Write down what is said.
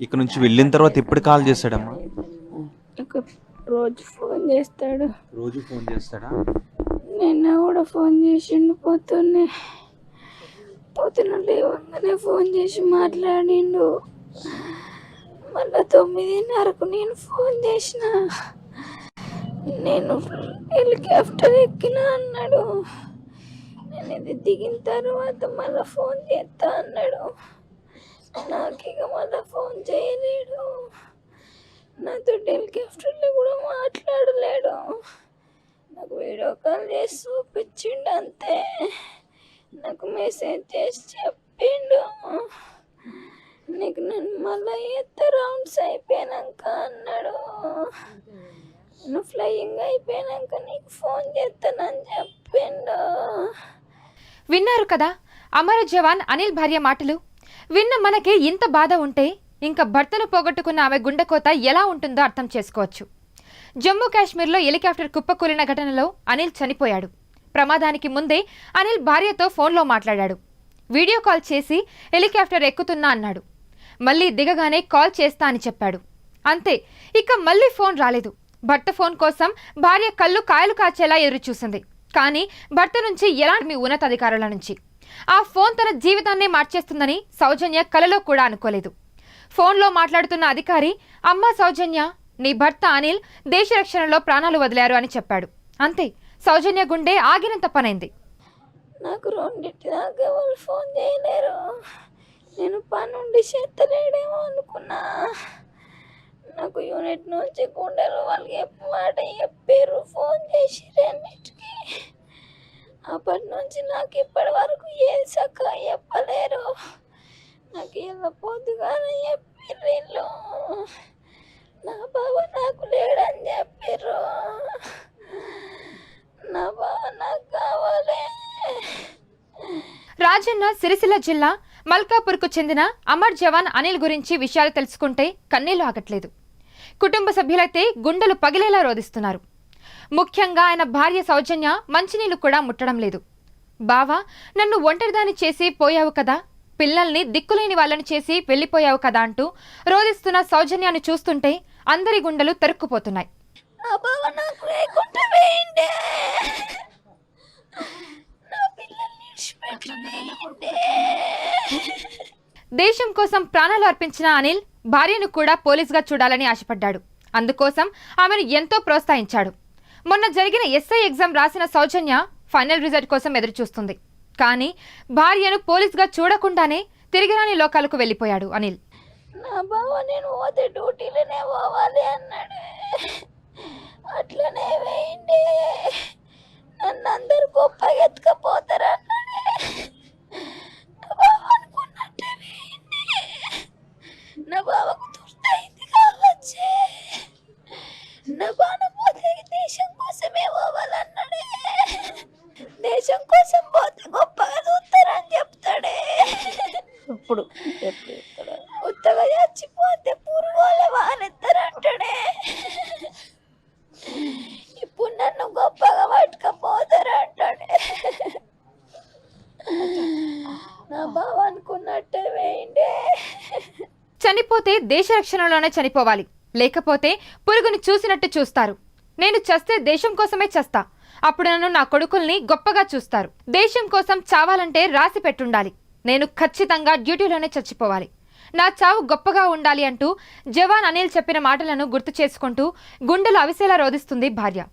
ఇక్కడ నుంచి వెళ్ళిన తర్వాత ఎప్పుడు కాల్ చేస్తాడమ్మా? ఒక రోజు ఫోన్ చేస్తాడు. రోజు ఫోన్ చేస్తాడా? నిన్న కూడా ఫోన్ చేసిండు. పొద్దున లేవగానే ఫోన్ చేసి మాట్లాడిండు. మళ్ళీ 9:30కు నేను ఫోన్ చేసిన. నేను హెలికాప్టర్ ఎక్కినా అన్నాడు. నేను ఇది దిగిన తర్వాత మళ్ళీ ఫోన్ చేస్తా అన్నాడు. నాకు ఇక మళ్ళీ ఫోన్ చేయలేడు. నాతో హెలికాప్టర్లో కూడా మాట్లాడలేడు. నాకు వీడియో కాల్ చేసి చూపించిండు అంతే. నాకు మెసేజ్ చేసి చెప్పిండు, నీకు నేను మళ్ళీ రౌండ్స్ అయిపోయాక అన్నాడు. నేను ఫ్లయింగ్ అయిపోయాక నీకు ఫోన్ చేస్తానని చెప్పిండు. విన్నారు కదా అమర జవాన్ అనిల్ భార్య మాటలు. విన్న మనకి ఇంత బాధ ఉంటే ఇంకా భర్తను పోగొట్టుకున్న ఆమె గుండెకోత ఎలా ఉంటుందో అర్థం చేసుకోవచ్చు. జమ్మూ కాశ్మీర్లో హెలికాప్టర్ కుప్పకూలిన ఘటనలో అనిల్ చనిపోయాడు. ప్రమాదానికి ముందే అనిల్ భార్యతో ఫోన్లో మాట్లాడాడు. వీడియో కాల్ చేసి హెలికాప్టర్ ఎక్కుతున్నా అన్నాడు. మళ్ళీ దిగగానే కాల్ చేస్తా అని చెప్పాడు. అంతే, ఇక మళ్ళీ ఫోన్ రాలేదు. భర్త ఫోన్ కోసం భార్య కళ్ళు కాయలు కాచేలా ఎదురుచూసింది. కానీ భర్త నుంచి ఎలాంటి ఉన్నతాధికారుల నుంచి ఆ ఫోన్ తన జీవితాన్నే మార్చేస్తుందని సౌజన్య కలలో కూడా అనుకోలేదు. ఫోన్లో మాట్లాడుతున్న అధికారి, అమ్మ సౌజన్య, నీ భర్త అనిల్ దేశ రక్షణలో ప్రాణాలు వదిలారు అని చెప్పాడు. అంతే, సౌజన్య గుండె ఆగినంత పనైంది. నాకు 2 దాకా వాళ్ళు ఫోన్ చేయలేరు. నేను పనుండి చేస్తలేడేమో అనుకున్నా. నాకు యూనిట్ నుంచి గుండెలు వాళ్ళకి మాట చెప్పారు, ఫోన్ చేసి 2కి. అప్పటి నుంచి నాకు ఇప్పటి వరకు ఏది చక్కగా చెప్పలేరు. నాకు ఇలా పొద్దుగానే చెప్పిర్రు, నా బావ నాకు లేడని చెప్పారు. నా బావ నాకు కావాలి. రాజన్న సిరిసిల్ల జిల్లా మల్కాపూర్కు చెందిన అమర్ జవాన్ అనిల్ గురించి విషయాలు తెలుసుకుంటే కన్నీళ్లు ఆగట్లేదు. కుటుంబ సభ్యులైతే గుండెలు పగిలేలా రోధిస్తున్నారు. ముఖ్యంగా ఆయన భార్య సౌజన్య మంచినీళ్లు కూడా ముట్టడం లేదు. బావా, నన్ను ఒంటరిదాన్ని చేసి పోయావు కదా, పిల్లల్ని దిక్కులేని వాళ్ళని చేసి వెళ్ళిపోయావు కదా అంటూ రోధిస్తున్న సౌజన్యాన్ని చూస్తుంటే అందరి గుండెలు తరుక్కుపోతున్నాయి. నా బావ నాకు లేకుండా వేయండి. నా పిల్లల్ని విడిచిపెట్టి వేయండి. దేశం కోసం ప్రాణాలు అర్పించిన అనిల్ భార్యను కూడా పోలీసుగా చూడాలని ఆశపడ్డాడు. అందుకోసం ఆమెను ఎంతో ప్రోత్సహించాడు. మొన్న జరిగిన ఎస్ఐ ఎగ్జామ్ రాసిన సౌజన్య ఫైనల్ రిజల్ట్ కోసం ఎదురుచూస్తుంది. కానీ భార్యను పోలీసుగా చూడకుండానే తిరిగిరాని లోకాలకు వెళ్ళిపోయాడు అనిల్. నా బావ నేను పోతే డ్యూటీలోనే పోవాలి అన్నాడు. అట్లనే వేయండి, నన్ను అందరు గొప్పగా ఎత్తుకపోతారు అన్నాడు. నా బావ అనుకున్నట్టే వేయండి. నా బావకు దుర్తయింది కావచ్చే. నా బావ పోతే దేశం కోసమే పోవాలన్నాడే. దేశం కోసం పోతే గొప్పగా చూస్తారని చెప్తాడే. ఇప్పుడు చెప్తాడు, ఉత్తగా చచ్చిపోతే పురుగుల వానెత్తారంటాడే. ఇప్పుడు నన్ను గొప్పగా పట్టుకపోతారు అంటాడే. నా బావ అనుకున్నట్టే వేయండి. చనిపోతే దేశ రక్షణలోనే చనిపోవాలి, లేకపోతే పురుగుని చూసినట్టు చూస్తారు. నేను చస్తే దేశం కోసమే చస్తా, అప్పుడు నన్ను నా కొడుకుల్ని గొప్పగా చూస్తారు. దేశం కోసం చావాలంటే రాసి పెట్టుండాలి. నేను ఖచ్చితంగా డ్యూటీలోనే చచ్చిపోవాలి, నా చావు గొప్పగా ఉండాలి అంటూ జవాన్ అనిల్ చెప్పిన మాటలను గుర్తు చేసుకుంటూ గుండెలు అవిసేలా రోధిస్తుంది భార్య.